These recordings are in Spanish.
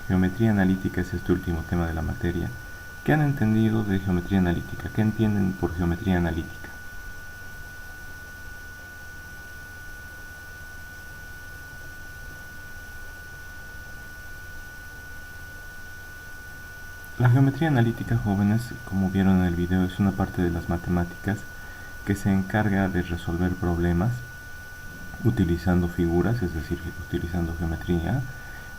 Geometría analítica es este último tema de la materia. ¿Qué han entendido de geometría analítica? ¿Qué entienden por geometría analítica? La geometría analítica, jóvenes, como vieron en el video, es una parte de las matemáticas que se encarga de resolver problemas utilizando figuras, es decir, utilizando geometría,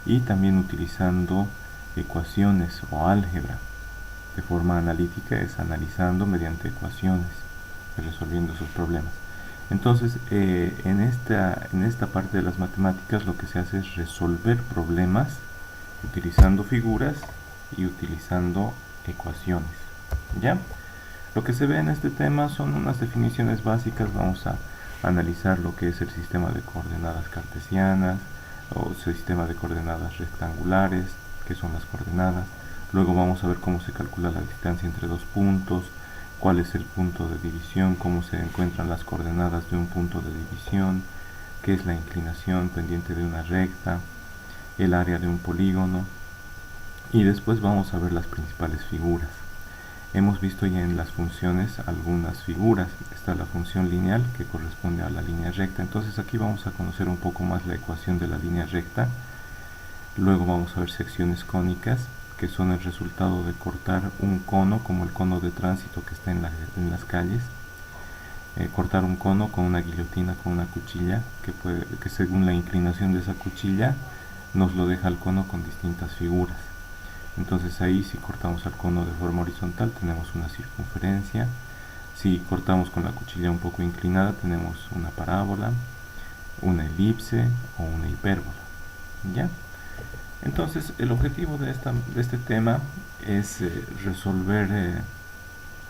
y también utilizando ecuaciones o álgebra. De forma analítica es analizando mediante ecuaciones, resolviendo sus problemas. Entonces, en esta parte de las matemáticas lo que se hace es resolver problemas utilizando figuras y utilizando ecuaciones. ¿Ya? Lo que se ve en este tema son unas definiciones básicas. Vamos a analizar lo que es el sistema de coordenadas cartesianas o sistema de coordenadas rectangulares, que son las coordenadas. Luego vamos a ver cómo se calcula la distancia entre dos puntos, cuál es el punto de división, cómo se encuentran las coordenadas de un punto de división, qué es la inclinación pendiente de una recta, el área de un polígono, y después vamos a ver las principales figuras. Hemos visto ya en las funciones algunas figuras. Está la función lineal, que corresponde a la línea recta. Entonces aquí vamos a conocer un poco más la ecuación de la línea recta. Luego vamos a ver secciones cónicas, que son el resultado de cortar un cono, como el cono de tránsito que está en las calles. Cortar un cono con una guillotina, con una cuchilla, que según la inclinación de esa cuchilla nos lo deja el cono con distintas figuras. Entonces ahí, si cortamos el cono de forma horizontal, tenemos una circunferencia. Si cortamos con la cuchilla un poco inclinada, tenemos una parábola, una elipse o una hipérbola. ¿Ya? Entonces el objetivo de este tema es resolver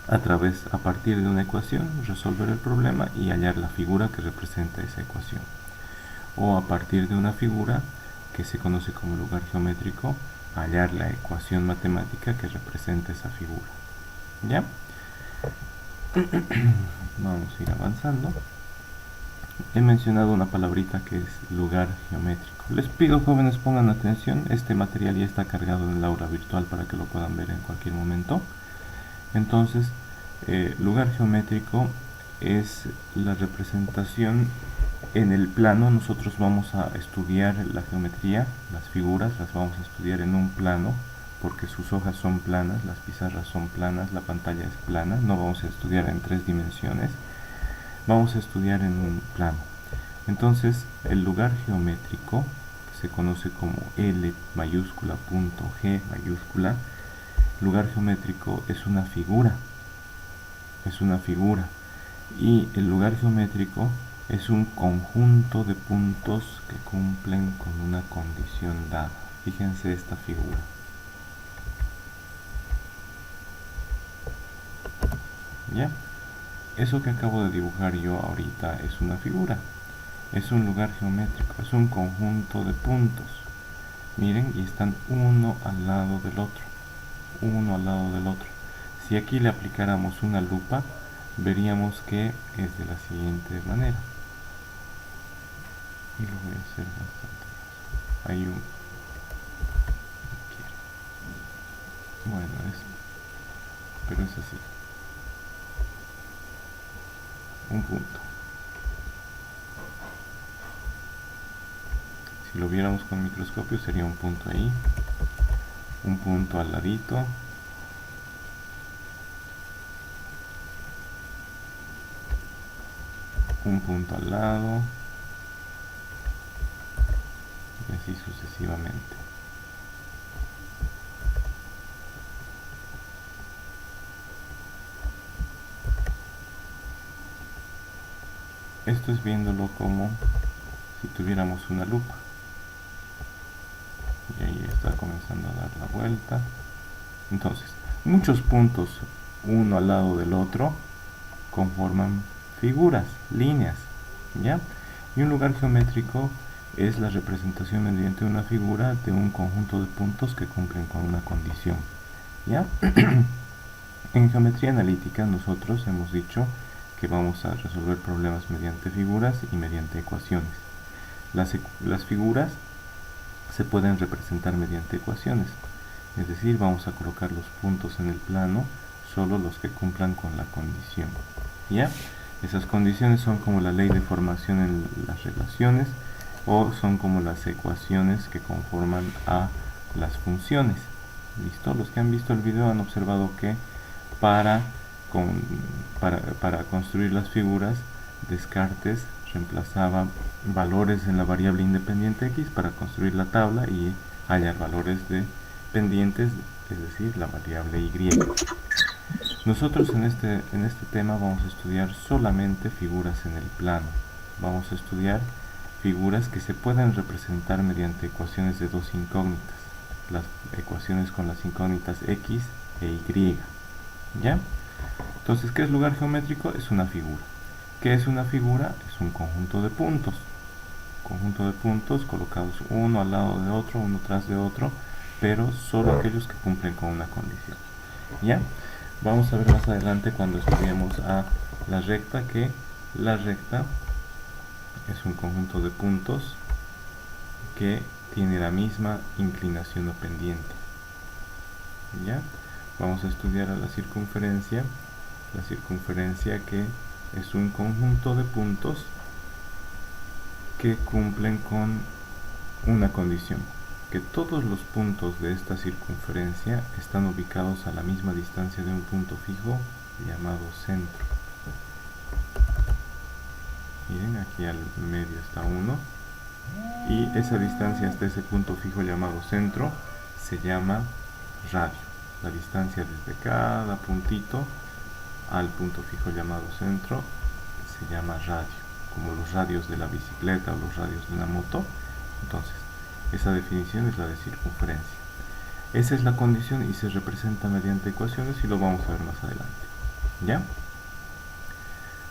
a partir de una ecuación, resolver el problema y hallar la figura que representa esa ecuación. O a partir de una figura que se conoce como lugar geométrico, hallar la ecuación matemática que representa esa figura. ¿Ya? Vamos a ir avanzando. He mencionado una palabrita que es lugar geométrico. Les pido, jóvenes, pongan atención. Este material ya está cargado en el aula virtual para que lo puedan ver en cualquier momento. Entonces, lugar geométrico es la representación en el plano. Nosotros vamos a estudiar la geometría, las figuras las vamos a estudiar en un plano, porque sus hojas son planas, las pizarras son planas, la pantalla es plana. No vamos a estudiar en 3 dimensiones, vamos a estudiar en un plano. Entonces, el lugar geométrico, que se conoce como L mayúscula punto G mayúscula, lugar geométrico es una figura, y el lugar geométrico es un conjunto de puntos que cumplen con una condición dada. Fíjense esta figura. ¿Ya? Eso que acabo de dibujar yo ahorita es una figura, es un lugar geométrico, es un conjunto de puntos. Miren, y están uno al lado del otro, uno al lado del otro. Si aquí le aplicáramos una lupa, veríamos que es de la siguiente manera. Y lo voy a hacer bastante más. Hay un... Bueno, pero es así. Un punto. Si lo viéramos con microscopio sería un punto ahí, un punto al ladito, un punto al lado, y así sucesivamente. Esto es viéndolo como si tuviéramos una lupa. Y ahí está comenzando a dar la vuelta. Entonces, muchos puntos uno al lado del otro conforman figuras, líneas, ¿ya? Y un lugar geométrico es la representación mediante una figura de un conjunto de puntos que cumplen con una condición, ¿ya? En geometría analítica nosotros hemos dicho que vamos a resolver problemas mediante figuras y mediante ecuaciones. Las figuras se pueden representar mediante ecuaciones. Es decir, vamos a colocar los puntos en el plano, solo los que cumplan con la condición. ¿Ya? Esas condiciones son como la ley de formación en las relaciones, o son como las ecuaciones que conforman a las funciones. ¿Listo? Los que han visto el video han observado que para construir las figuras, Descartes reemplazaba valores en la variable independiente x para construir la tabla y hallar valores dependientes, es decir, la variable y. Nosotros en este tema vamos a estudiar solamente figuras en el plano. Vamos a estudiar figuras que se pueden representar mediante ecuaciones de dos incógnitas, las ecuaciones con las incógnitas x e y. ¿Ya? Entonces, ¿qué es lugar geométrico? Es una figura. ¿Qué es una figura? Es un conjunto de puntos. Conjunto de puntos colocados uno al lado de otro, uno tras de otro, pero solo aquellos que cumplen con una condición. ¿Ya? Vamos a ver más adelante cuando estudiemos a la recta, que la recta es un conjunto de puntos que tiene la misma inclinación o pendiente. ¿Ya? Vamos a estudiar a la circunferencia que es un conjunto de puntos que cumplen con una condición, que todos los puntos de esta circunferencia están ubicados a la misma distancia de un punto fijo llamado centro. Miren, aquí al medio está 1, y esa distancia hasta ese punto fijo llamado centro se llama radio. La distancia desde cada puntito al punto fijo llamado centro se llama radio, como los radios de la bicicleta o los radios de una moto. Entonces, esa definición es la de circunferencia. Esa es la condición y se representa mediante ecuaciones, y lo vamos a ver más adelante. ¿Ya?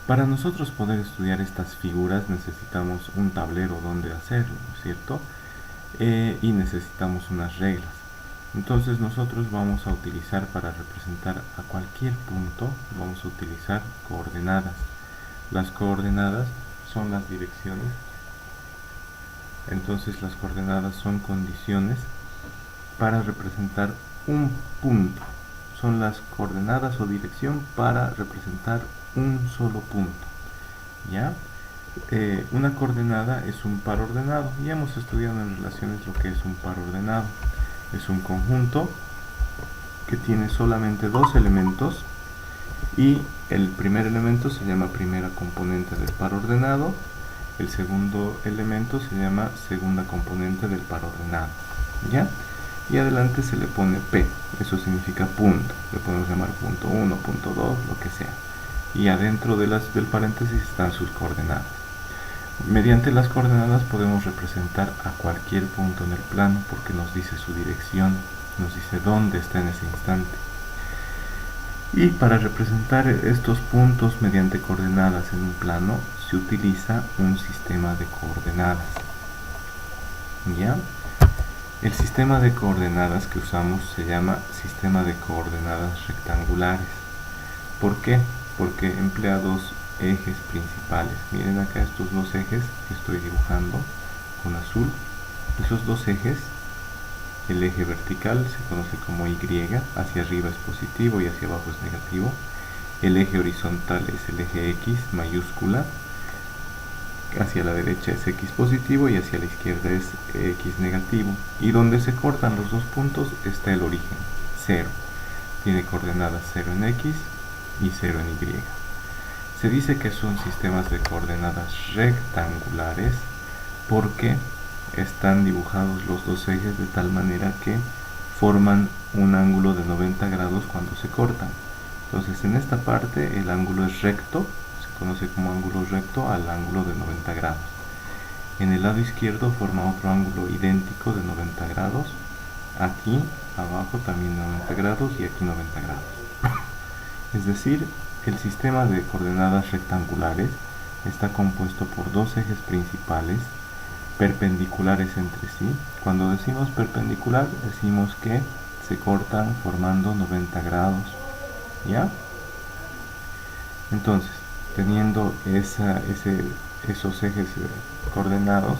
Para nosotros poder estudiar estas figuras necesitamos un tablero donde hacerlo, ¿no es cierto? Y necesitamos unas reglas. Entonces nosotros vamos a utilizar, para representar a cualquier punto, vamos a utilizar coordenadas. Las coordenadas son las direcciones. Entonces las coordenadas son condiciones para representar un punto. Son las coordenadas o dirección para representar un solo punto. ¿Ya? Una coordenada es un par ordenado. Ya hemos estudiado en relaciones lo que es un par ordenado. Es un conjunto que tiene solamente dos elementos, y el primer elemento se llama primera componente del par ordenado, el segundo elemento se llama segunda componente del par ordenado. ¿Ya? Y adelante se le pone P, eso significa punto. Le podemos llamar punto 1, punto 2, lo que sea. Y adentro del paréntesis están sus coordenadas. Mediante las coordenadas podemos representar a cualquier punto en el plano, porque nos dice su dirección, nos dice dónde está en ese instante. Y para representar estos puntos mediante coordenadas en un plano se utiliza un sistema de coordenadas. ¿Ya? El sistema de coordenadas que usamos se llama sistema de coordenadas rectangulares. ¿Por qué? Porque emplea dos ejes principales. Miren acá estos dos ejes que estoy dibujando con azul. Esos dos ejes, el eje vertical se conoce como Y, hacia arriba es positivo y hacia abajo es negativo. El eje horizontal es el eje X mayúscula, hacia la derecha es X positivo y hacia la izquierda es X negativo. Y donde se cortan los dos puntos está el origen, 0. Tiene coordenadas 0 en X y 0 en Y. Se dice que son sistemas de coordenadas rectangulares porque están dibujados los dos ejes de tal manera que forman un ángulo de 90 grados cuando se cortan. Entonces en esta parte el ángulo es recto, se conoce como ángulo recto al ángulo de 90 grados. En el lado izquierdo forma otro ángulo idéntico de 90 grados, aquí abajo también 90 grados y aquí 90 grados. Es decir, el sistema de coordenadas rectangulares está compuesto por dos ejes principales perpendiculares entre sí. Cuando decimos perpendicular, decimos que se cortan formando 90 grados. ¿Ya? Entonces, teniendo esos ejes coordenados,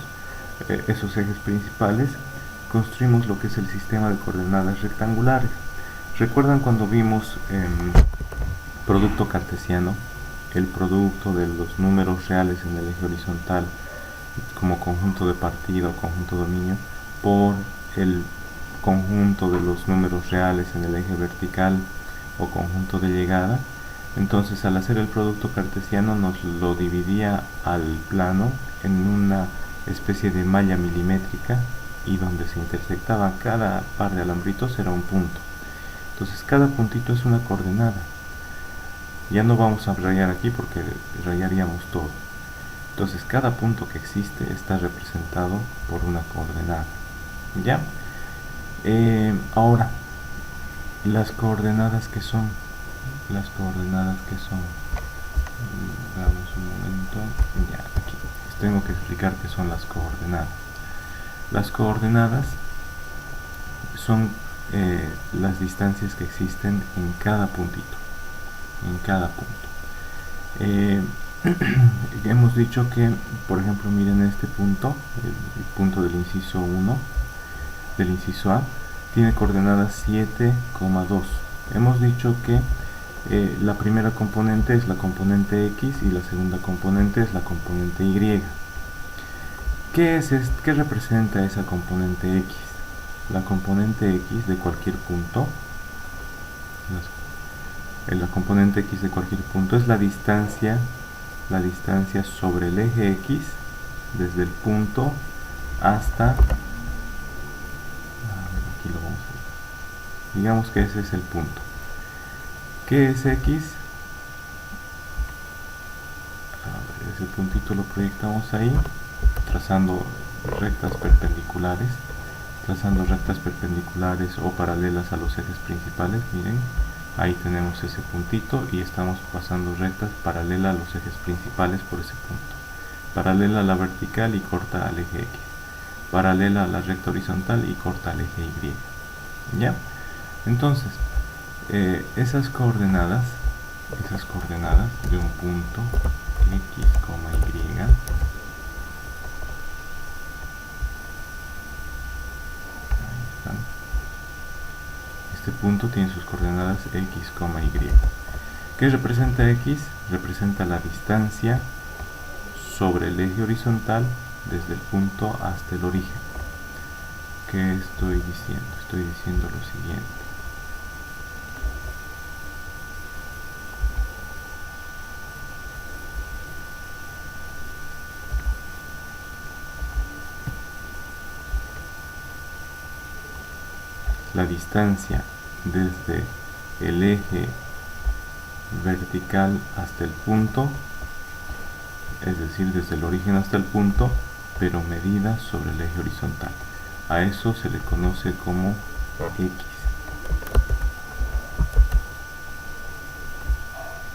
esos ejes principales, construimos lo que es el sistema de coordenadas rectangulares. ¿Recuerdan cuando vimos producto cartesiano? El producto de los números reales en el eje horizontal como conjunto de partida o conjunto dominio por el conjunto de los números reales en el eje vertical o conjunto de llegada. Entonces, al hacer el producto cartesiano nos lo dividía al plano en una especie de malla milimétrica, y donde se intersectaba cada par de alambritos era un punto. Entonces cada puntito es una coordenada. Ya no vamos a rayar aquí porque rayaríamos todo. Entonces cada punto que existe está representado por una coordenada. ¿Ya? Ahora, las coordenadas que son. Veamos un momento. Ya, aquí. Les tengo que explicar qué son las coordenadas. Las coordenadas son las distancias que existen en cada puntito. Hemos dicho que, por ejemplo, miren este punto, el punto del inciso 1, del inciso A, tiene coordenadas 7,2. Hemos dicho que la primera componente es la componente X y la segunda componente es la componente Y. ¿Qué representa esa componente X? La componente X de cualquier punto, la componente X de cualquier punto es la distancia sobre el eje X desde el punto hasta, aquí lo vamos a ver. Digamos que ese es el punto. ¿Qué es X? Ese puntito lo proyectamos ahí, trazando rectas perpendiculares o paralelas a los ejes principales. Miren, ahí tenemos ese puntito y estamos pasando rectas paralelas a los ejes principales por ese punto, paralela a la vertical y corta al eje X, paralela a la recta horizontal y corta al eje Y. ¿Ya? Entonces, esas coordenadas de un punto X, Y, este punto tiene sus coordenadas X, Y. ¿Qué representa X? Representa la distancia sobre el eje horizontal desde el punto hasta el origen. ¿Qué estoy diciendo? Estoy diciendo lo siguiente. La distancia desde el eje vertical hasta el punto, es decir, desde el origen hasta el punto, pero medida sobre el eje horizontal. A eso se le conoce como X.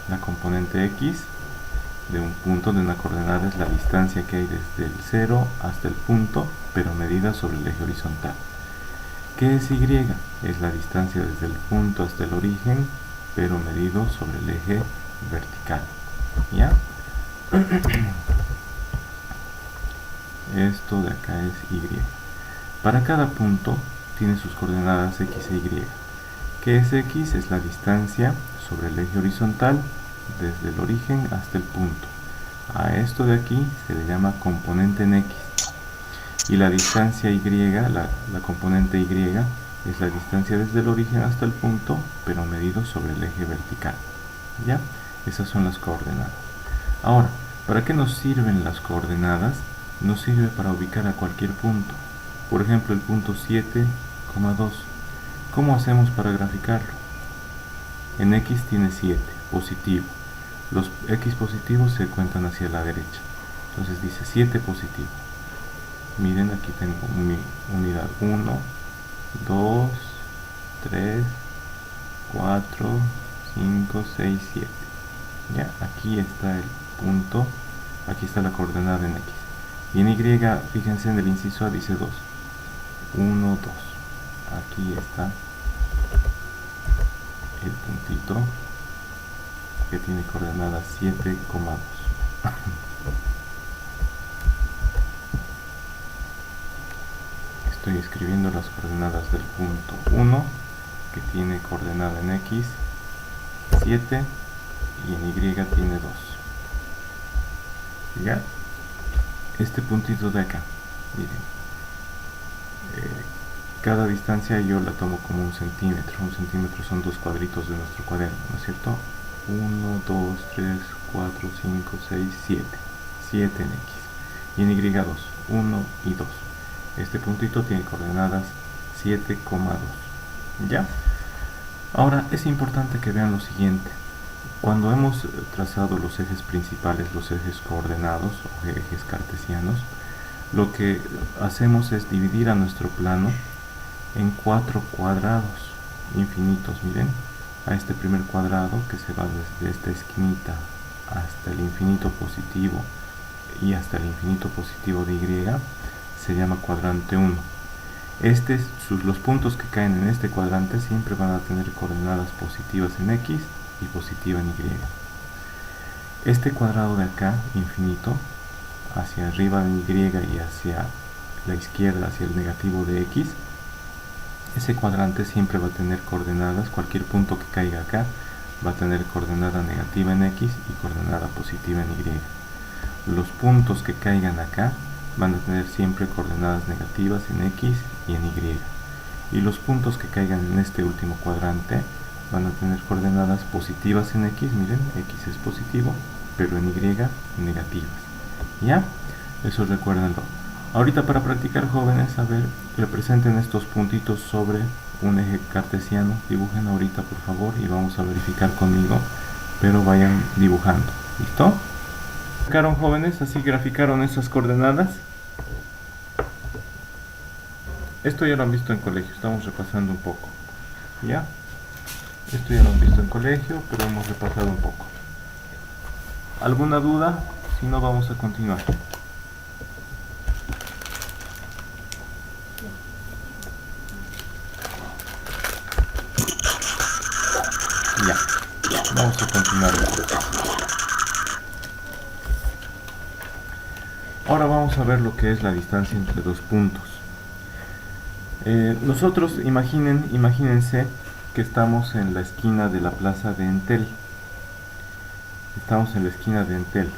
La componente X de un punto de una coordenada es la distancia que hay desde el 0 hasta el punto, pero medida sobre el eje horizontal. ¿Qué es Y? Es la distancia desde el punto hasta el origen, pero medido sobre el eje vertical. ¿Ya? Esto de acá es Y. Para cada punto tiene sus coordenadas X e Y. ¿Qué es X? Es la distancia sobre el eje horizontal desde el origen hasta el punto. A esto de aquí se le llama componente en X. Y la distancia Y, la componente Y, es la distancia desde el origen hasta el punto, pero medido sobre el eje vertical. ¿Ya? Esas son las coordenadas. Ahora, ¿para qué nos sirven las coordenadas? Nos sirve para ubicar a cualquier punto. Por ejemplo, el punto 7,2. ¿Cómo hacemos para graficarlo? En X tiene 7, positivo. Los X positivos se cuentan hacia la derecha. Entonces dice 7 positivo. Miren, aquí tengo mi unidad 1, 2, 3, 4, 5, 6, 7. Ya, aquí está el punto, aquí está la coordenada en X. Y en Y, fíjense, en el inciso A dice 2. 1, 2. Aquí está el puntito que tiene coordenada 7,2. Estoy escribiendo las coordenadas del punto 1, que tiene coordenada en X 7 y en Y tiene 2. ¿Ya? Este puntito de acá, miren, cada distancia yo la tomo como 1 centímetro. 1 centímetro son 2 cuadritos de nuestro cuaderno, ¿no es cierto? 1, 2, 3, 4, 5, 6, 7. 7 en X. Y en Y 2. 1 y 2. Este puntito tiene coordenadas 7,2. ¿Ya? Ahora es importante que vean lo siguiente. Cuando hemos trazado los ejes principales, los ejes coordenados o ejes cartesianos, lo que hacemos es dividir a nuestro plano en 4 cuadrados infinitos. Miren, a este primer cuadrado que se va desde esta esquinita hasta el infinito positivo y hasta el infinito positivo de Y, se llama cuadrante 1. Los puntos que caen en este cuadrante siempre van a tener coordenadas positivas en X y positiva en Y. Este cuadrado de acá, infinito, hacia arriba en Y y hacia la izquierda, hacia el negativo de X, ese cuadrante siempre va a tener coordenadas, cualquier punto que caiga acá va a tener coordenada negativa en X y coordenada positiva en Y. Los puntos que caigan acá van a tener siempre coordenadas negativas en X y en Y. Y los puntos que caigan en este último cuadrante van a tener coordenadas positivas en X, miren, X es positivo, pero en Y negativas. ¿Ya? Eso recuérdenlo. Ahorita para practicar, jóvenes, a ver, representen estos puntitos sobre un eje cartesiano. Dibujen ahorita, por favor, y vamos a verificar conmigo, pero vayan dibujando. ¿Listo? ¿Graficaron, jóvenes? ¿Así graficaron esas coordenadas? Esto ya lo han visto en colegio, estamos repasando un poco. ¿Ya? Esto ya lo han visto en colegio, pero hemos repasado un poco. ¿Alguna duda? Si no, vamos a continuar. Ya, vamos a continuar. Ahora vamos a ver lo que es la distancia entre dos puntos. Nosotros imagínense que estamos en la esquina de la plaza de Entel. Estamos en la esquina de Entel.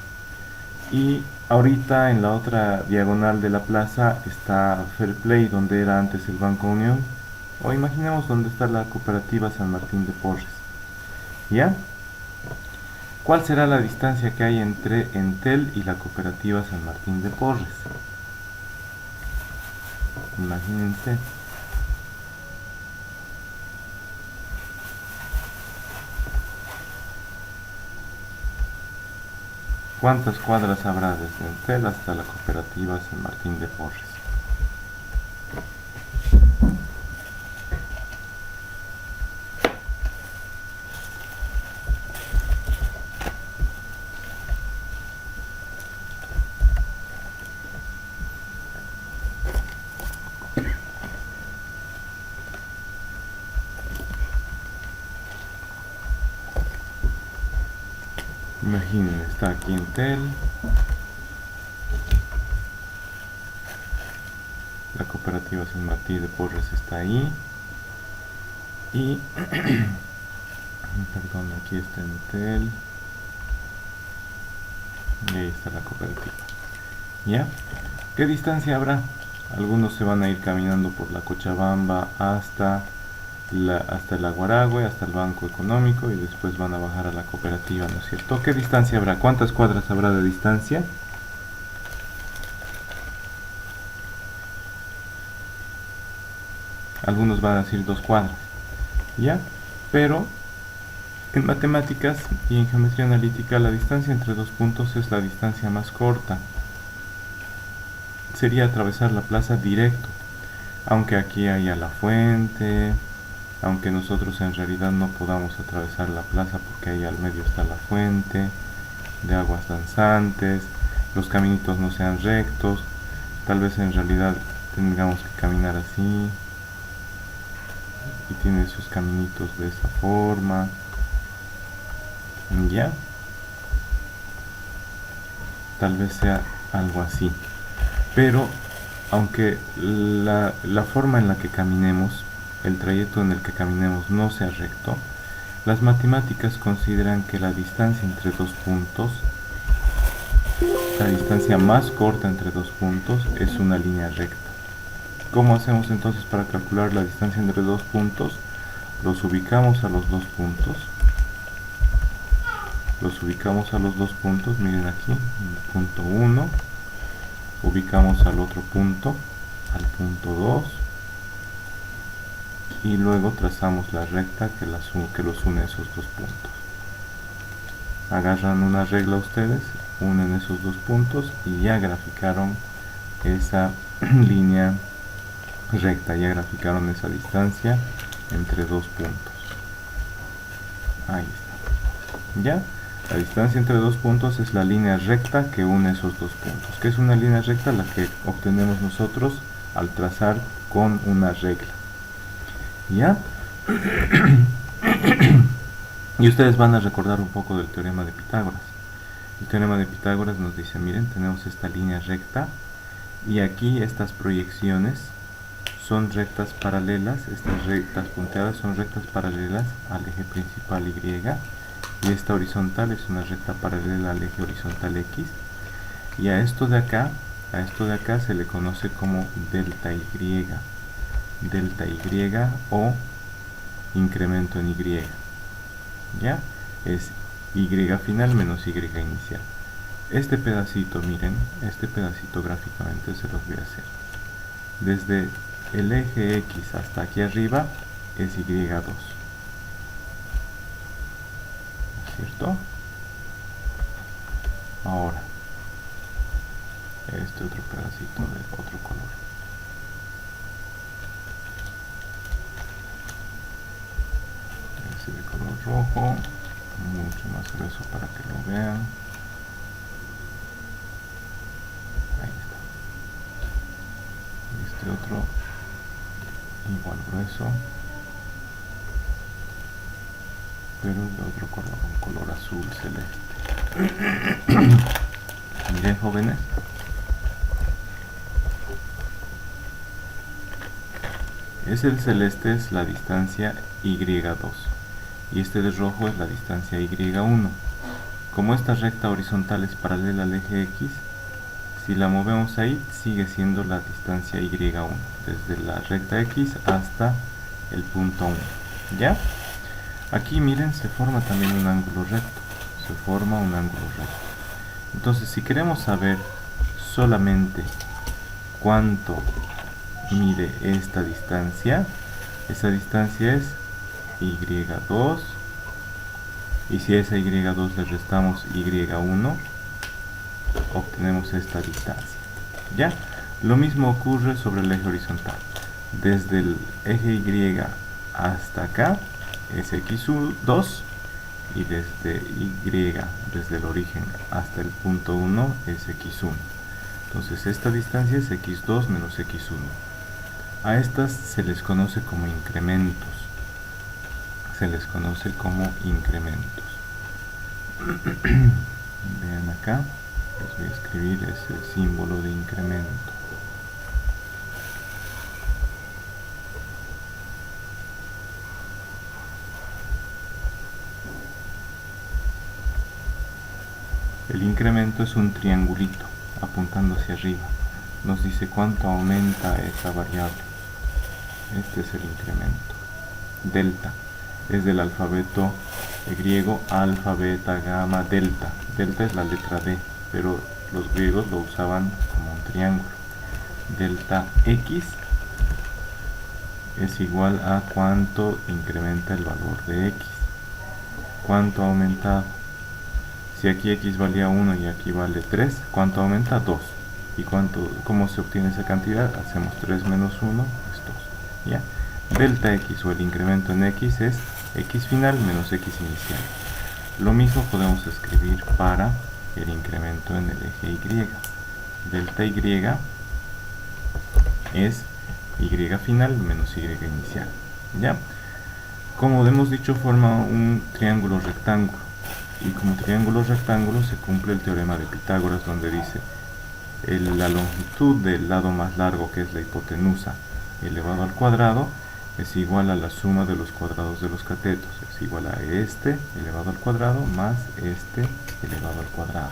Y ahorita en la otra diagonal de la plaza está Fair Play, donde era antes el Banco Unión. O imaginemos donde está la cooperativa San Martín de Porres. ¿Ya? ¿Cuál será la distancia que hay entre Entel y la cooperativa San Martín de Porres? Imagínense. ¿Cuántas cuadras habrá desde Entel hasta la cooperativa San Martín de Porres? Imaginen, está aquí Entel, la cooperativa San Martín de Porres está ahí, y perdón, aquí está Entel y ahí está la cooperativa. ¿Ya? ¿Qué distancia habrá? Algunos se van a ir caminando por la Cochabamba hasta el Aguaragüe, hasta el Banco Económico, y después van a bajar a la cooperativa, ¿no es cierto? ¿Qué distancia habrá? ¿Cuántas cuadras habrá de distancia? Algunos van a decir 2 cuadras, ¿ya? Pero en matemáticas y en geometría analítica la distancia entre dos puntos es la distancia más corta. Sería atravesar la plaza directo, aunque aquí haya la fuente, aunque nosotros en realidad no podamos atravesar la plaza porque ahí al medio está la fuente de aguas danzantes, los caminitos no sean rectos, tal vez en realidad tengamos que caminar así, y tiene esos caminitos de esa forma, ya, tal vez sea algo así, pero aunque la forma en la que caminemos, el trayecto en el que caminemos no sea recto, las matemáticas consideran que la distancia entre dos puntos, la distancia más corta entre dos puntos, es una línea recta. ¿Cómo hacemos entonces para calcular la distancia entre dos puntos? Los ubicamos a los dos puntos. Miren aquí, el punto 1. Ubicamos al otro punto, al punto 2. Y luego trazamos la recta que los une a esos dos puntos. Agarran una regla ustedes, unen esos dos puntos y ya graficaron esa línea recta, ya graficaron esa distancia entre dos puntos. Ahí está. ¿Ya? La distancia entre dos puntos es la línea recta que une esos dos puntos. ¿Qué es una línea recta? La que obtenemos nosotros al trazar con una regla. ¿Ya? Y ustedes van a recordar un poco del teorema de Pitágoras. El teorema de Pitágoras nos dice, miren, tenemos esta línea recta y aquí estas proyecciones son rectas paralelas, estas rectas punteadas son rectas paralelas al eje principal Y, y esta horizontal es una recta paralela al eje horizontal X, y a esto de acá se le conoce como delta Y o incremento en Y. ¿Ya? Es Y final menos Y inicial. Este pedacito, miren, este pedacito gráficamente se los voy a hacer. Desde el eje X hasta aquí arriba es Y2. ¿Cierto? Ahora, este otro pedacito de otro color. Ese de color rojo, mucho más grueso para que lo vean. Ahí está. Este otro igual grueso, pero de otro color, un color azul celeste. Miren, jóvenes, el celeste es la distancia Y2 y este de rojo es la distancia Y1. Como esta recta horizontal es paralela al eje X, si la movemos ahí sigue siendo la distancia Y1 desde la recta X hasta el punto 1. ¿Ya? Aquí miren, se forma también un ángulo recto. Entonces, si queremos saber solamente cuánto mide esta distancia, esa distancia es Y2, y si a esa Y2 le restamos Y1, obtenemos esta distancia. ¿Ya? Lo mismo ocurre sobre el eje horizontal. Desde el eje Y hasta acá es X2, y desde Y, desde el origen hasta el punto 1 es X1. Entonces esta distancia es X2 menos X1. A estas se les conoce como incrementos. Vean acá, les voy a escribir ese símbolo de incremento. El incremento es un triangulito apuntando hacia arriba. Nos dice cuánto aumenta esa variable. Este es el incremento. Delta es del alfabeto griego alfa, beta, gamma, delta. Delta es la letra D, pero los griegos lo usaban como un triángulo. Delta X es igual a cuánto incrementa el valor de X. ¿Cuánto ha aumentado? Si aquí X valía 1 y aquí vale 3, ¿cuánto aumenta? 2. ¿Y cómo se obtiene esa cantidad? Hacemos 3 menos 1 es 2. ¿Ya? Delta X o el incremento en X es X final menos X inicial. Lo mismo podemos escribir para el incremento en el eje Y. Delta Y es Y final menos Y inicial. ¿Ya? Como hemos dicho, forma un triángulo rectángulo. Y como triángulo rectángulo se cumple el teorema de Pitágoras, donde dice la longitud del lado más largo, que es la hipotenusa, elevado al cuadrado, es igual a la suma de los cuadrados de los catetos. Es igual a este elevado al cuadrado más este elevado al cuadrado.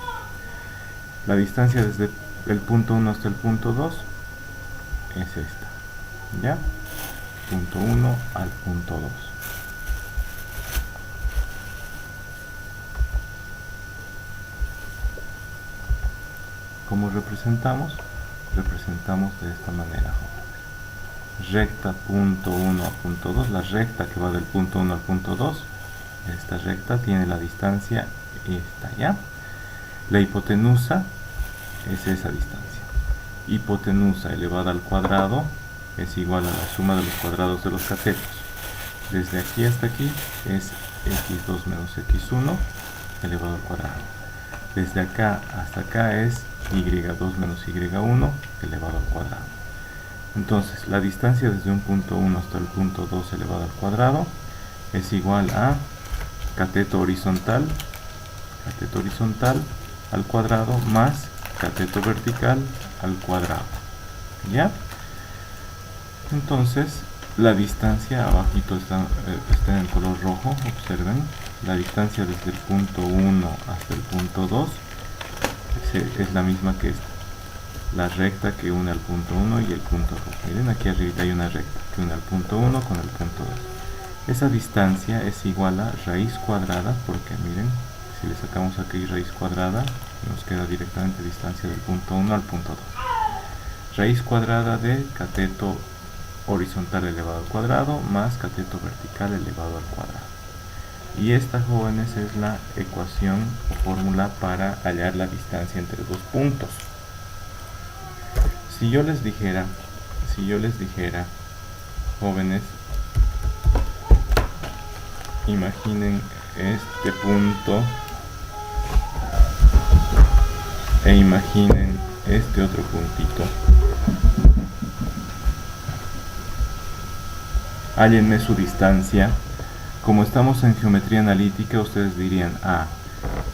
La distancia desde el punto 1 hasta el punto 2 es esta, ¿ya? Punto 1 al punto 2. ¿Cómo representamos? Representamos de esta manera, jóvenes. Recta punto 1 a punto 2, la recta que va del punto 1 al punto 2, esta recta tiene la distancia esta, ¿ya? La hipotenusa es esa distancia. Hipotenusa elevada al cuadrado es igual a la suma de los cuadrados de los catetos. Desde aquí hasta aquí es x2 menos x1 elevado al cuadrado. Desde acá hasta acá es y2 menos y1 elevado al cuadrado. Entonces, la distancia desde un punto 1 hasta el punto 2 elevado al cuadrado es igual a cateto horizontal al cuadrado más cateto vertical al cuadrado, ¿ya? Entonces, la distancia, abajito está en color rojo, observen, la distancia desde el punto 1 hasta el punto 2 es la misma que esta, la recta que une al punto 1 y el punto 2. Miren, aquí arriba hay una recta que une al punto 1 con el punto 2. Esa distancia es igual a raíz cuadrada, porque miren, si le sacamos aquí raíz cuadrada, nos queda directamente distancia del punto 1 al punto 2. Raíz cuadrada de cateto horizontal elevado al cuadrado más cateto vertical elevado al cuadrado. Y esta, jóvenes, es la ecuación o fórmula para hallar la distancia entre dos puntos. Si yo les dijera, jóvenes, imaginen este punto e imaginen este otro puntito. Hállenme su distancia. Como estamos en geometría analítica, ustedes dirían,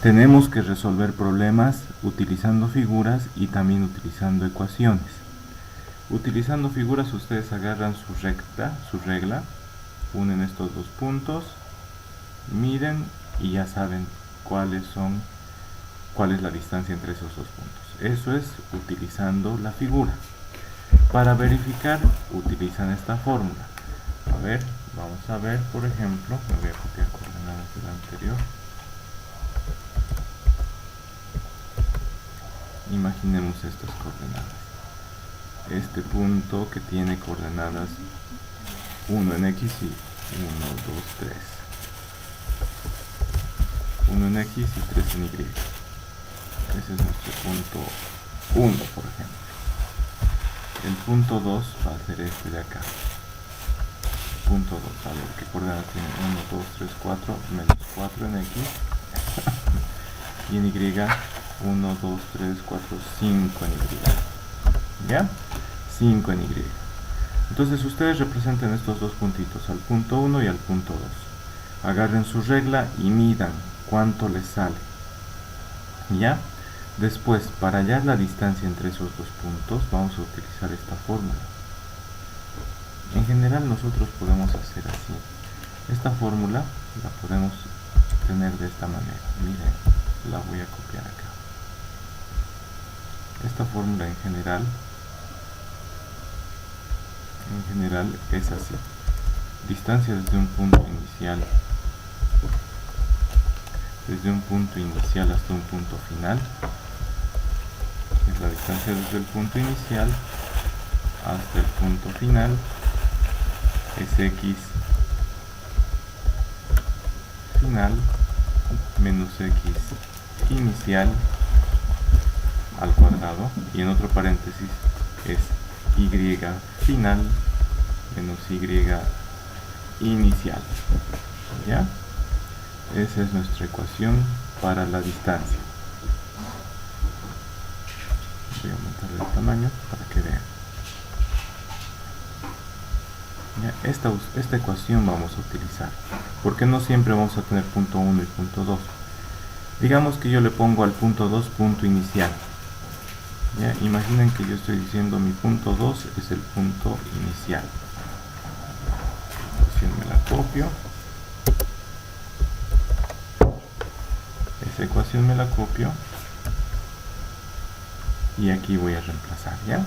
tenemos que resolver problemas utilizando figuras y también utilizando ecuaciones. Utilizando figuras, ustedes agarran su regla, unen estos dos puntos, miden y ya saben cuál es la distancia entre esos dos puntos. Eso es utilizando la figura. Para verificar, utilizan esta fórmula. A ver, vamos a ver, por ejemplo, me voy a copiar coordenadas de la anterior. Imaginemos estas coordenadas. Este punto que tiene coordenadas 1 en x y 1, 2, 3. 1 en x y 3 en y. Ese es nuestro punto 1, por ejemplo. El punto 2 va a ser este de acá. Punto 2, a ver qué coordenadas tiene. 1, 2, 3, 4, menos 4 en x. Y en y, 1, 2, 3, 4, 5 en y. ¿Ya? 5 en y. Entonces ustedes representen estos dos puntitos, al punto 1 y al punto 2. Agarren su regla y midan cuánto les sale. ¿Ya? Después, para hallar la distancia entre esos dos puntos, vamos a utilizar esta fórmula. En general nosotros podemos hacer así. Esta fórmula la podemos tener de esta manera. Miren, la voy a copiar acá. Esta fórmula en general es así. Distancia desde un punto inicial hasta un punto final. Es la distancia desde el punto inicial hasta el punto final. Es x final menos x inicial al cuadrado, y en otro paréntesis es y final menos y inicial. ¿Ya? Esa es nuestra ecuación para la distancia. Voy a aumentarle el tamaño para que vean. Ya, esta ecuación vamos a utilizar, porque no siempre vamos a tener punto 1 y punto 2. Digamos que yo le pongo al punto 2 punto inicial. ¿Ya? Imaginen que yo estoy diciendo mi punto 2 es el punto inicial. Ecuación me la copio. Esa ecuación me la copio. Y aquí voy a reemplazar, ¿ya?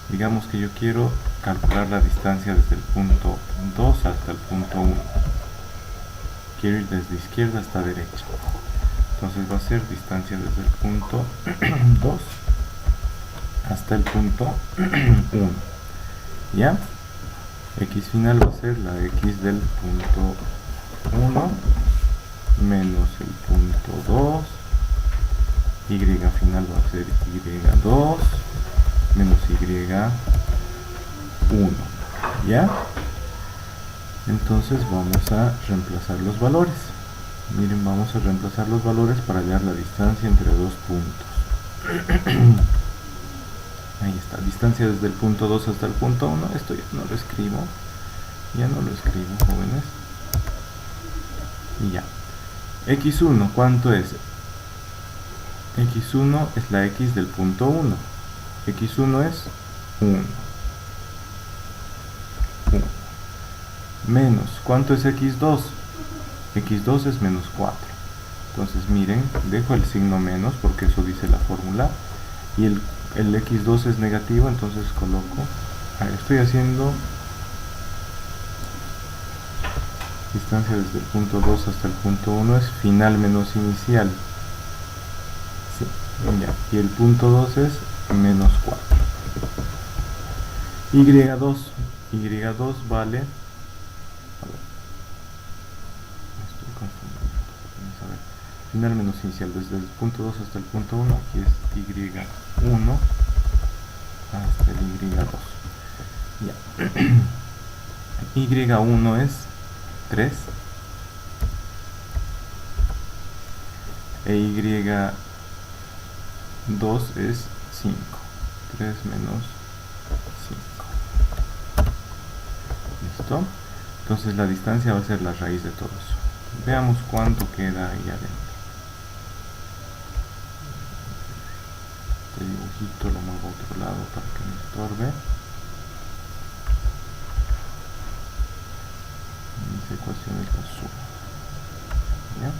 Digamos que yo quiero calcular la distancia desde el punto 2 hasta el punto 1. Quiero ir desde izquierda hasta derecha. Entonces va a ser distancia desde el punto 2 hasta el punto 1. ¿Ya? X final va a ser la X del punto 1 menos el punto 2. Y final va a ser Y2 menos Y1. ¿Ya? Entonces vamos a reemplazar los valores. Miren, vamos a reemplazar los valores para hallar la distancia entre dos puntos. Ahí está, distancia desde el punto 2 hasta el punto 1. Esto ya no lo escribo. Ya no lo escribo, jóvenes. Y ya. X1, ¿cuánto es? X1 es la X del punto 1. X1 es 1. Menos, ¿cuánto es X2? X2 es menos 4. Entonces miren, dejo el signo menos porque eso dice la fórmula. Y el X2 es negativo, entonces coloco... estoy haciendo distancia desde el punto 2 hasta el punto 1 es final menos inicial. Sí, ya. Y el punto 2 es menos 4. Y2 vale... estoy confundiendo. Vamos a ver. Final menos inicial desde el punto 2 hasta el punto 1. Aquí es Y1 hasta el Y2. Ya. Y1 es 3 e Y2 es 5. 3 menos 5. ¿Listo? Entonces la distancia va a ser la raíz de todo eso. Veamos cuánto queda ahí adentro. Este dibujito lo muevo a otro lado para que me estorbe. Mis ecuaciones las subo. ¿Ya?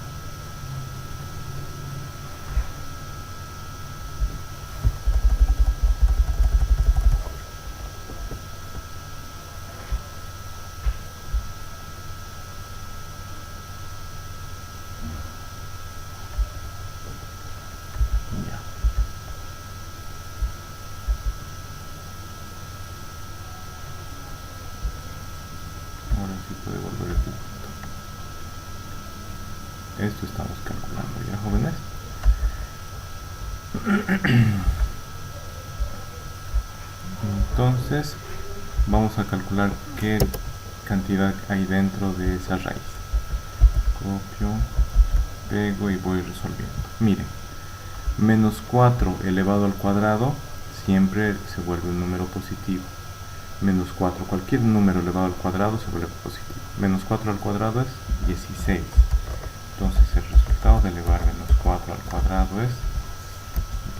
Ahora sí puede volver el dibujito. Esto estamos calculando ya, jóvenes. Entonces vamos a calcular qué cantidad hay dentro de esa raíz. Copio, pego y voy resolviendo. Miren, menos 4 elevado al cuadrado siempre se vuelve un número positivo. Menos 4, cualquier número elevado al cuadrado se vuelve positivo. Menos 4 al cuadrado es 16. Entonces el resultado de elevar menos 4 al cuadrado es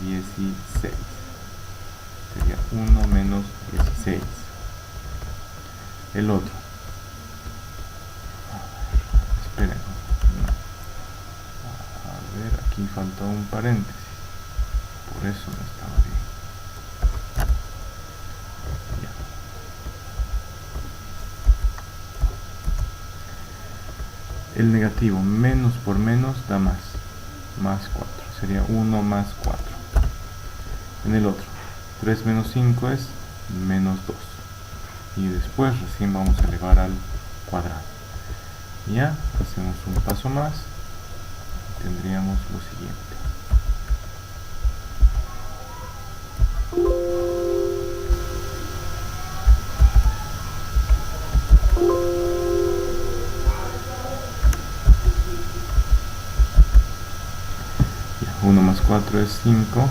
16. Sería 1 menos 16. El otro. Esperen. A ver, aquí falta un paréntesis. Por eso no estaba bien. El negativo, menos por menos da más. Más 4. Sería 1 más 4. En el otro, 3 menos 5 es menos 2. Y después recién vamos a elevar al cuadrado. Ya, hacemos un paso más. Y tendríamos lo siguiente. Ya, 1 más 4 es 5.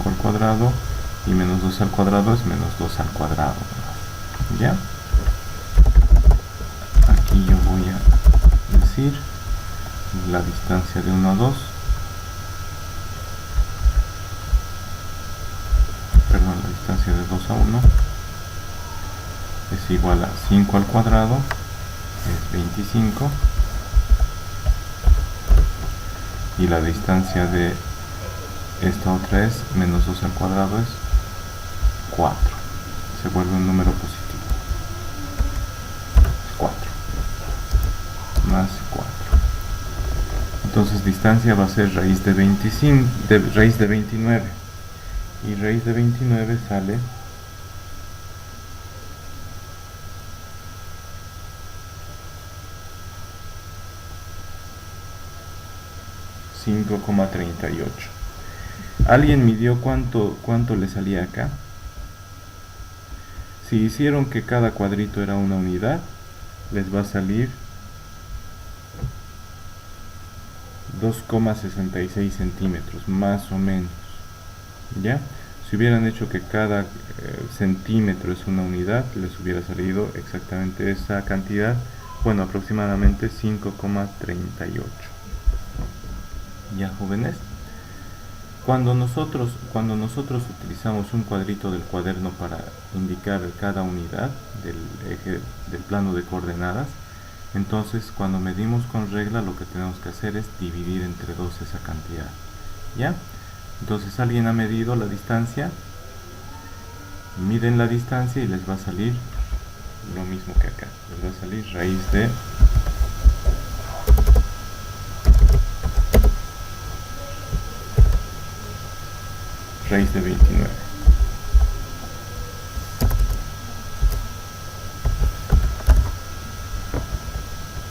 Al cuadrado y menos 2 al cuadrado es menos 2 al cuadrado. ¿Ya? Aquí yo voy a decir la distancia de 1 a 2, perdón, la distancia de 2 a 1 es igual a 5 al cuadrado, es 25, y la distancia de esta otra es menos 2 al cuadrado, es 4, se vuelve un número positivo, 4 más 4. Entonces distancia va a ser raíz de 25, raíz de 29, y raíz de 29 sale 5,38. ¿Alguien midió cuánto le salía acá? Si hicieron que cada cuadrito era una unidad, les va a salir 2,66 centímetros, más o menos. ¿Ya? Si hubieran hecho que cada centímetro es una unidad, les hubiera salido exactamente esa cantidad, bueno, aproximadamente 5,38. ¿Ya, jóvenes? Cuando nosotros utilizamos un cuadrito del cuaderno para indicar cada unidad del eje del plano de coordenadas, entonces cuando medimos con regla lo que tenemos que hacer es dividir entre 2 esa cantidad. ¿Ya? Entonces alguien ha medido la distancia, miden la distancia y les va a salir lo mismo que acá, les va a salir raíz de 29.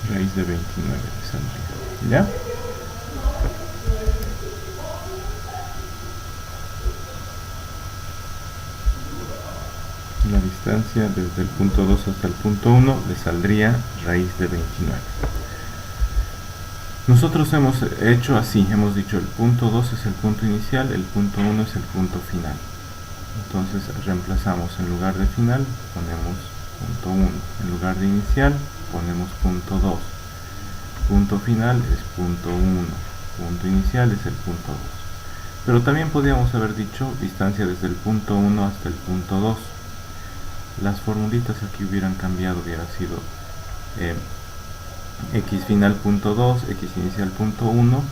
Raíz de 29 de saldría. ¿Ya? La distancia desde el punto 2 hasta el punto 1 le saldría raíz de 29. Nosotros hemos hecho así, hemos dicho el punto 2 es el punto inicial, el punto 1 es el punto final. Entonces reemplazamos, en lugar de final ponemos punto 1, en lugar de inicial ponemos punto 2, punto final es punto 1, punto inicial es el punto 2. Pero también podríamos haber dicho distancia desde el punto 1 hasta el punto 2. Las formulitas aquí hubieran cambiado, hubiera sido x final punto 2, x inicial punto 1,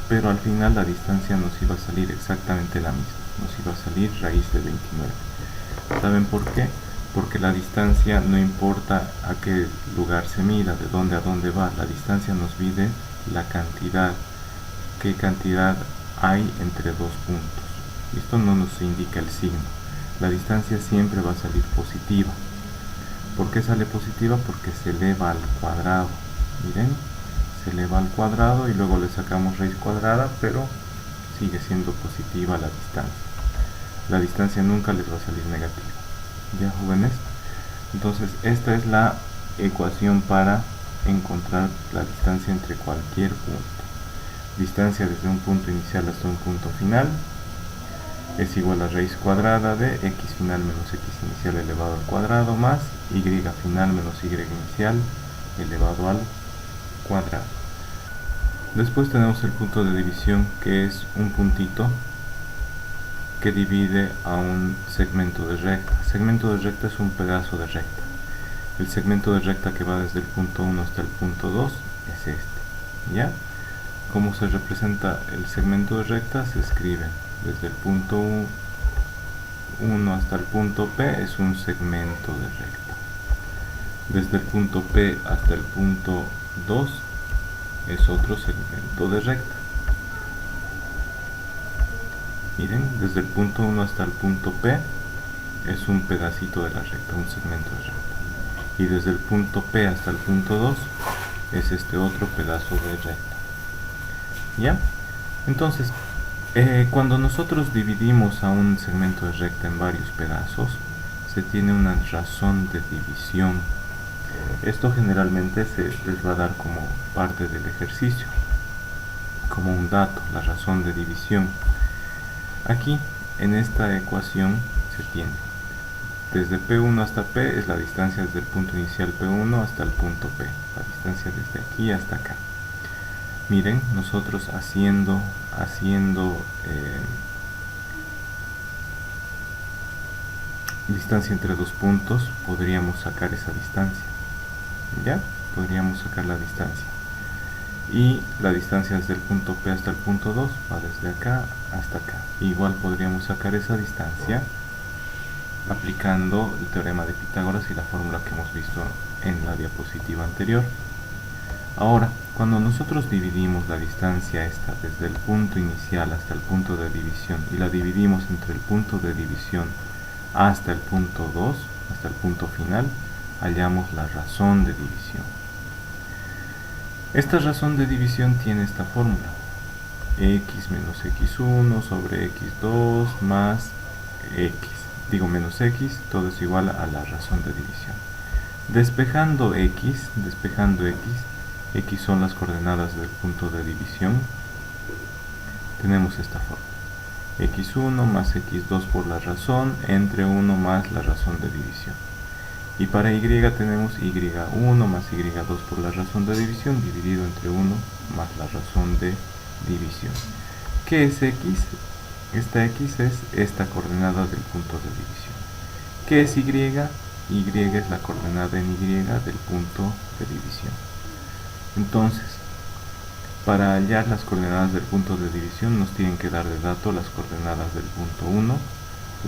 pero al final la distancia nos iba a salir exactamente la misma, nos iba a salir raíz de 29. ¿Saben por qué? Porque la distancia no importa a qué lugar se mida, de dónde a dónde va, la distancia nos mide la cantidad, qué cantidad hay entre dos puntos. Esto no nos indica el signo. La distancia siempre va a salir positiva. ¿Por qué sale positiva? Porque se eleva al cuadrado. Miren, se eleva al cuadrado y luego le sacamos raíz cuadrada, pero sigue siendo positiva la distancia. La distancia nunca les va a salir negativa. ¿Ya, jóvenes? Entonces esta es la ecuación para encontrar la distancia entre cualquier punto. Distancia desde un punto inicial hasta un punto final es igual a raíz cuadrada de x final menos x inicial elevado al cuadrado más y final menos y inicial elevado al cuadrado. Después tenemos el punto de división, que es un puntito que divide a un segmento de recta. Segmento de recta es un pedazo de recta. El segmento de recta que va desde el punto 1 hasta el punto 2 es este. ¿Ya? ¿Cómo se representa el segmento de recta? Se escribe desde el punto 1 hasta el punto P, es un segmento de recta. Desde el punto P hasta el punto 2 es otro segmento de recta. Miren, desde el punto 1 hasta el punto P es un pedacito de la recta, un segmento de recta. Y desde el punto P hasta el punto 2 es este otro pedazo de recta. ¿Ya? Entonces, cuando nosotros dividimos a un segmento de recta en varios pedazos, se tiene una razón de división. Esto generalmente se les va a dar como parte del ejercicio, como un dato, la razón de división. Aquí, en esta ecuación, se tiene desde P1 hasta P es la distancia desde el punto inicial P1 hasta el punto P, la distancia desde aquí hasta acá. Miren, nosotros haciendo distancia entre dos puntos, podríamos sacar esa distancia. ¿Ya? Podríamos sacar la distancia. Y la distancia desde el punto P hasta el punto 2 va desde acá hasta acá. Igual podríamos sacar esa distancia aplicando el teorema de Pitágoras y la fórmula que hemos visto en la diapositiva anterior. Ahora, cuando nosotros dividimos la distancia esta desde el punto inicial hasta el punto de división y la dividimos entre el punto de división hasta el punto 2, hasta el punto final, hallamos la razón de división. Esta razón de división tiene esta fórmula: x menos x1 sobre x2 más menos x, todo es igual a la razón de división. Despejando x, x son las coordenadas del punto de división, tenemos esta fórmula: x1 más x2 por la razón entre 1 más la razón de división. Y para y tenemos y1 más y2 por la razón de división dividido entre 1 más la razón de división. ¿Qué es x? Esta x es esta coordenada del punto de división. ¿Qué es y? Y es la coordenada en y del punto de división. Entonces, para hallar las coordenadas del punto de división nos tienen que dar de dato las coordenadas del punto 1,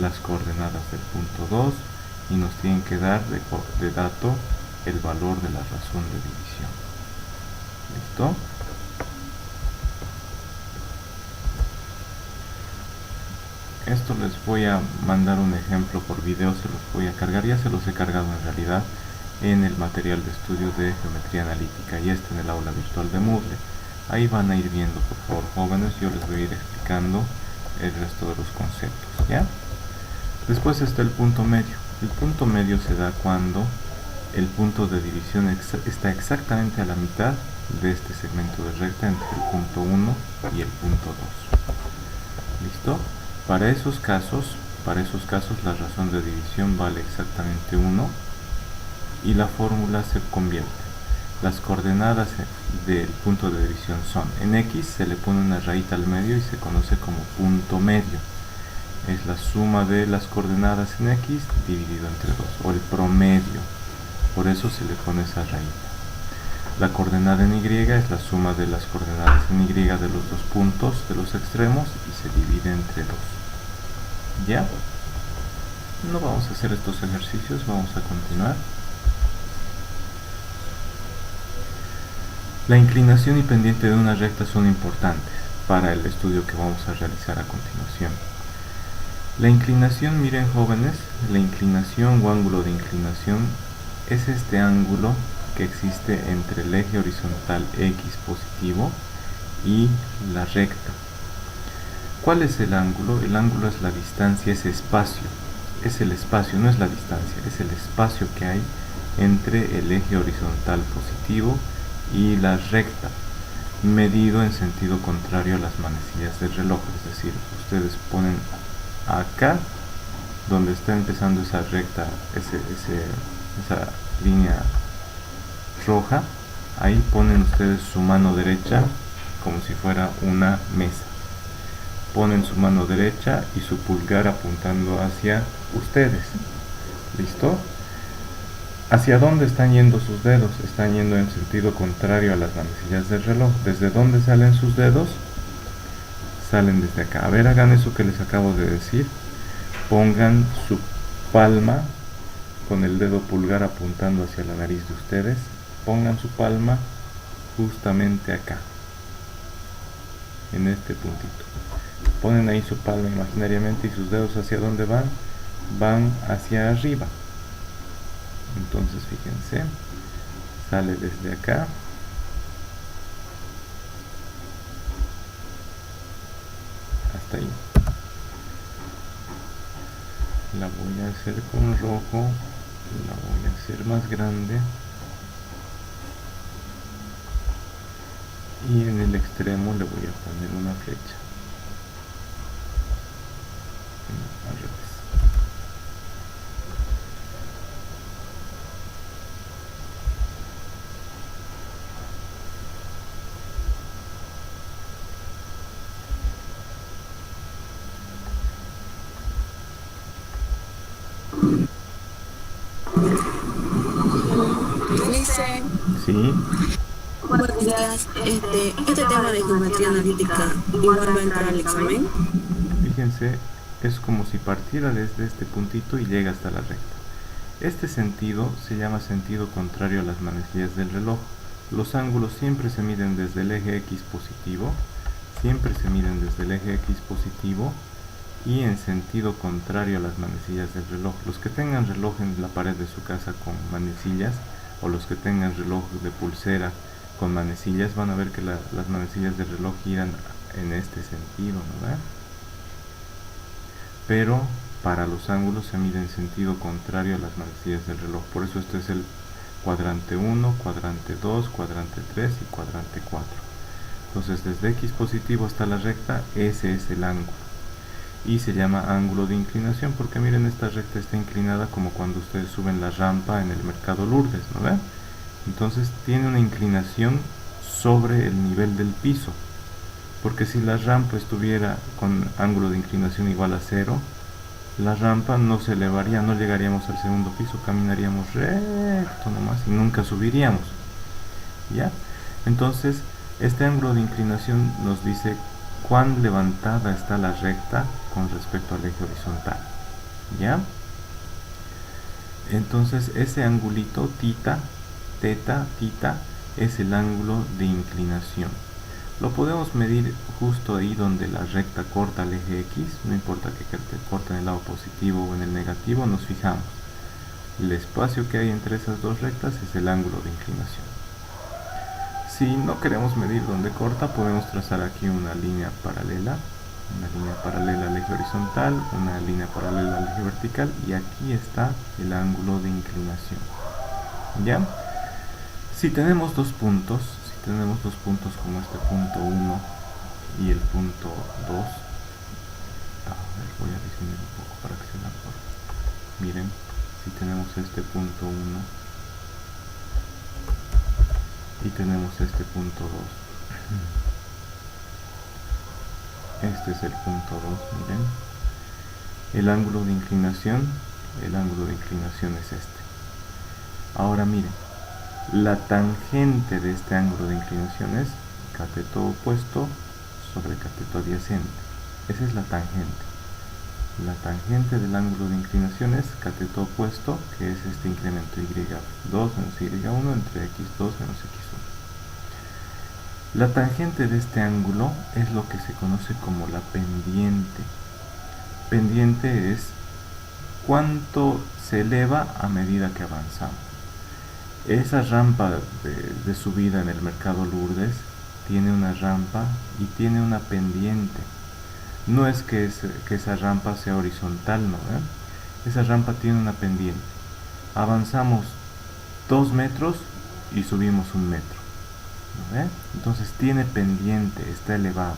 las coordenadas del punto 2 y nos tienen que dar de dato el valor de la razón de división. ¿Listo? Esto les voy a mandar un ejemplo por video, se los voy a cargar, ya se los he cargado en realidad en el material de estudio de geometría analítica y en el aula virtual de Moodle. Ahí van a ir viendo, por favor, jóvenes, yo les voy a ir explicando el resto de los conceptos, ¿ya? Después está el punto medio. El punto medio se da cuando el punto de división está exactamente a la mitad de este segmento de recta entre el punto 1 y el punto 2. ¿Listo? Para esos casos la razón de división vale exactamente 1 y la fórmula se convierte. Las coordenadas del punto de división son: en x se le pone una rayita al medio y se conoce como punto medio. Es la suma de las coordenadas en x dividido entre 2, o el promedio, por eso se le pone esa rayita. La coordenada en y es la suma de las coordenadas en y de los dos puntos de los extremos y se divide entre 2. ¿Ya? No vamos a hacer estos ejercicios, vamos a continuar. La inclinación y pendiente de una recta son importantes para el estudio que vamos a realizar a continuación. La inclinación, miren jóvenes, la inclinación o ángulo de inclinación es este ángulo que existe entre el eje horizontal x positivo y la recta. ¿Cuál es el ángulo? El ángulo es la distancia, ese espacio. Es el espacio, no es la distancia, es el espacio que hay entre el eje horizontal positivo y la recta, medido en sentido contrario a las manecillas del reloj. Es decir, ustedes ponen acá, donde está empezando esa recta, esa línea roja, ahí ponen ustedes su mano derecha como si fuera una mesa. Ponen su mano derecha y su pulgar apuntando hacia ustedes. ¿Listo? ¿Hacia dónde están yendo sus dedos? Están yendo en sentido contrario a las manecillas del reloj. ¿Desde dónde salen sus dedos? Salen desde acá. A ver, hagan eso que les acabo de decir. Pongan su palma con el dedo pulgar apuntando hacia la nariz de ustedes. Pongan su palma justamente acá, en este puntito. Ponen ahí su palma imaginariamente y sus dedos ¿hacia dónde van? Van hacia arriba. Entonces fíjense, sale desde acá hasta ahí. La voy a hacer con rojo, la voy a hacer más grande y en el extremo le voy a poner una flecha. No, al revés. Profe, Sí, buenos días. Este tema de geometría analítica igual va a entrar al examen. fíjense, es como si partiera desde este puntito y llega hasta la recta. Este sentido se llama sentido contrario a las manecillas del reloj. Los ángulos siempre se miden desde el eje X positivo, y en sentido contrario a las manecillas del reloj. Los que tengan reloj en la pared de su casa con manecillas, o los que tengan reloj de pulsera con manecillas, van a ver que las manecillas del reloj giran en este sentido, ¿no ve? Pero para los ángulos se mide en sentido contrario a las manecillas del reloj. Por eso este es el cuadrante 1, cuadrante 2, cuadrante 3 y cuadrante 4. Entonces desde X positivo hasta la recta, ese es el ángulo. Y se llama ángulo de inclinación porque miren, esta recta está inclinada como cuando ustedes suben la rampa en el mercado Lourdes, ¿no ven? Entonces tiene una inclinación sobre el nivel del piso, porque si la rampa estuviera con ángulo de inclinación igual a 0, la rampa no se elevaría, no llegaríamos al segundo piso, caminaríamos recto nomás y nunca subiríamos, ¿ya? Entonces este ángulo de inclinación nos dice cuán levantada está la recta con respecto al eje horizontal, ¿ya? Entonces ese angulito tita, teta, tita, es el ángulo de inclinación. Lo podemos medir justo ahí donde la recta corta el eje X, no importa que corte en el lado positivo o en el negativo, nos fijamos. El espacio que hay entre esas dos rectas es el ángulo de inclinación. Si no queremos medir donde corta, podemos trazar aquí una línea paralela al eje horizontal, una línea paralela al eje vertical, y aquí está el ángulo de inclinación, ¿ya? Si tenemos dos puntos como este punto 1 y el punto 2, a ver, voy a disminuir un poco para que se vea mejor. Miren, si tenemos este punto 1 y tenemos este punto 2, este es el punto 2, miren, el ángulo de inclinación es este. Ahora miren, la tangente de este ángulo de inclinación es cateto opuesto sobre cateto adyacente. Esa es la tangente. La tangente del ángulo de inclinación es cateto opuesto, que es este incremento y2 menos y1 entre x2 menos x1. La tangente de este ángulo es lo que se conoce como la pendiente. Pendiente es cuánto se eleva a medida que avanzamos. Esa rampa de subida en el mercado Lourdes tiene una rampa y tiene una pendiente. No es que esa rampa sea horizontal, ¿no? Esa rampa tiene una pendiente. Avanzamos 2 metros y subimos 1 metro, ¿no? Entonces tiene pendiente, está elevada.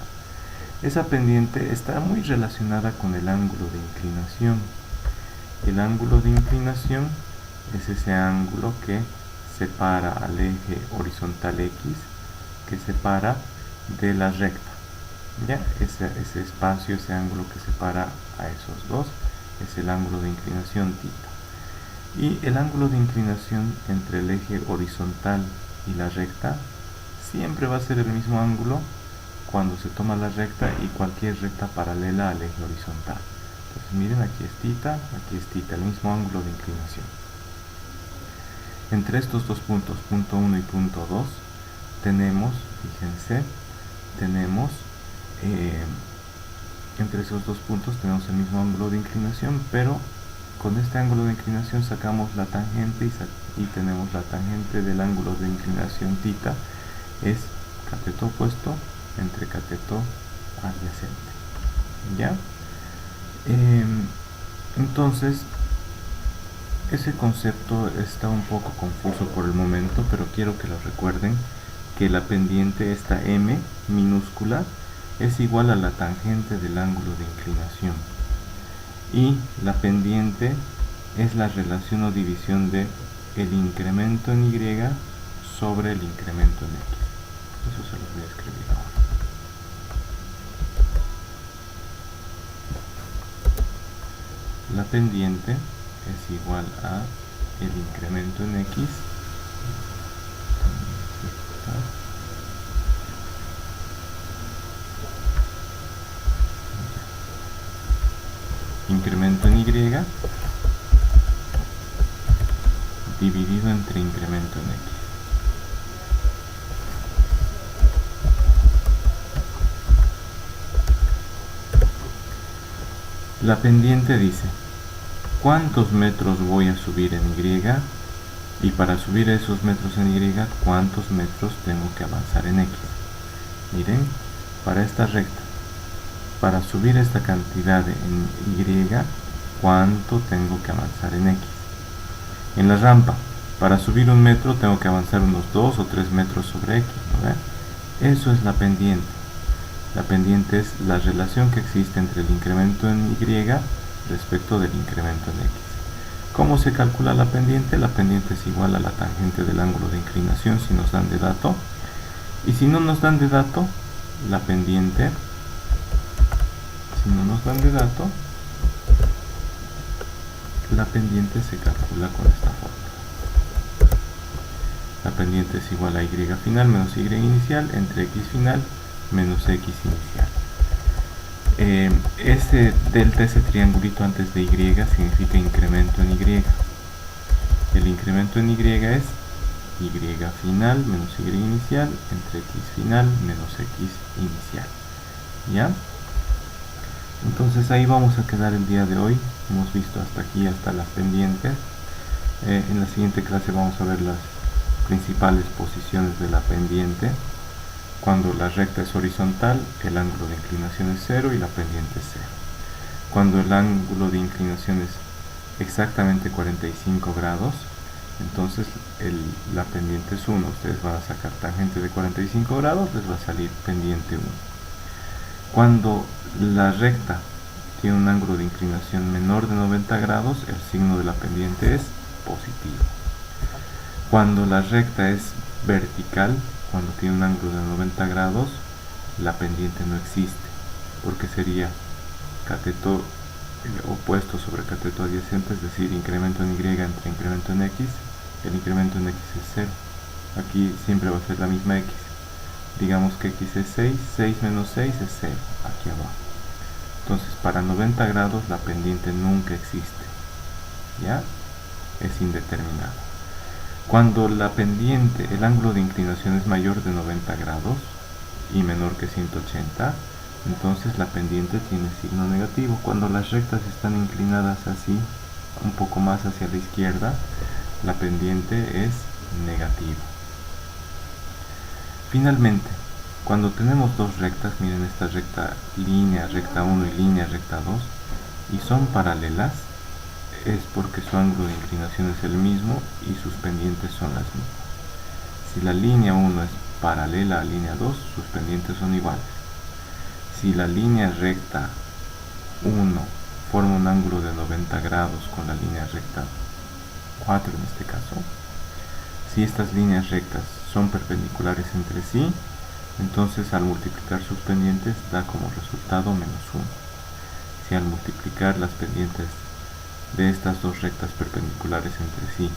Esa pendiente está muy relacionada con el ángulo de inclinación. El ángulo de inclinación es ese ángulo que separa al eje horizontal X, que separa de la recta, ¿ya? Ese espacio, ese ángulo que separa a esos dos, es el ángulo de inclinación tita. Y el ángulo de inclinación entre el eje horizontal y la recta siempre va a ser el mismo ángulo cuando se toma la recta y cualquier recta paralela al eje horizontal. Entonces miren, aquí es tita, el mismo ángulo de inclinación. Entre estos dos puntos, punto 1 y punto 2, tenemos, fíjense, entre esos dos puntos tenemos el mismo ángulo de inclinación, pero con este ángulo de inclinación sacamos la tangente y tenemos la tangente del ángulo de inclinación tita, es cateto opuesto entre cateto adyacente, ¿ya? Entonces, ese concepto está un poco confuso por el momento, pero quiero que lo recuerden, que la pendiente, esta m minúscula, es igual a la tangente del ángulo de inclinación. Y la pendiente es la relación o división de el incremento en y sobre el incremento en x. Eso se los voy a escribir ahora. La pendiente es igual a el incremento en x incremento en Y dividido entre incremento en X. La pendiente dice cuántos metros voy a subir en Y, y para subir esos metros en Y, cuántos metros tengo que avanzar en X. Miren, para esta recta, para subir esta cantidad en Y, cuánto tengo que avanzar en X. En la rampa, para subir 1 metro tengo que avanzar unos 2 o 3 metros sobre X, ¿no ve? Eso es la pendiente. La pendiente es la relación que existe entre el incremento en Y respecto del incremento en X. ¿Cómo se calcula la pendiente? La pendiente es igual a la tangente del ángulo de inclinación si nos dan de dato. Y si no nos dan de dato, la pendiente, la pendiente se calcula con esta fórmula. La pendiente es igual a Y final menos Y inicial entre X final menos X inicial. Ese delta, ese triangulito antes de Y, significa incremento en Y. El incremento en Y es Y final menos Y inicial entre X final menos X inicial. ¿Ya? Entonces ahí vamos a quedar el día de hoy. Hemos visto hasta aquí, hasta las pendientes. En la siguiente clase vamos a ver las principales posiciones de la pendiente. Cuando la recta es horizontal, el ángulo de inclinación es 0 y la pendiente es 0. Cuando el ángulo de inclinación es exactamente 45 grados, entonces la pendiente es 1. Ustedes van a sacar tangente de 45 grados, les va a salir pendiente 1. Cuando la recta tiene un ángulo de inclinación menor de 90 grados, el signo de la pendiente es positivo. Cuando la recta es vertical, cuando tiene un ángulo de 90 grados, la pendiente no existe, porque sería cateto opuesto sobre cateto adyacente, es decir, incremento en Y entre incremento en X. El incremento en X es 0. Aquí siempre va a ser la misma X. Digamos que X es 6, 6 menos 6 es 0, aquí abajo. Entonces, para 90 grados la pendiente nunca existe, ¿ya? Es indeterminada. Cuando la pendiente, el ángulo de inclinación es mayor de 90 grados y menor que 180, entonces la pendiente tiene signo negativo. Cuando las rectas están inclinadas así, un poco más hacia la izquierda, la pendiente es negativa. Finalmente, cuando tenemos dos rectas, miren esta recta, línea recta 1 y línea recta 2, y son paralelas, es porque su ángulo de inclinación es el mismo y sus pendientes son las mismas. Si la línea 1 es paralela a la línea 2, sus pendientes son iguales. Si la línea recta 1 forma un ángulo de 90 grados con la línea recta 4 en este caso, si estas líneas rectas son perpendiculares entre sí, entonces al multiplicar sus pendientes da como resultado menos 1. Si al multiplicar las pendientes de estas dos rectas perpendiculares entre sí,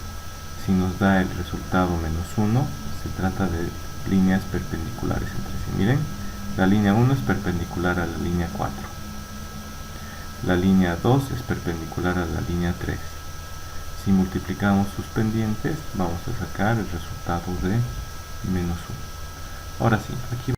si nos da el resultado menos 1, se trata de líneas perpendiculares entre sí. Miren, la línea 1 es perpendicular a la línea 4. La línea 2 es perpendicular a la línea 3. Si multiplicamos sus pendientes, vamos a sacar el resultado de menos 1. Ahora sí, aquí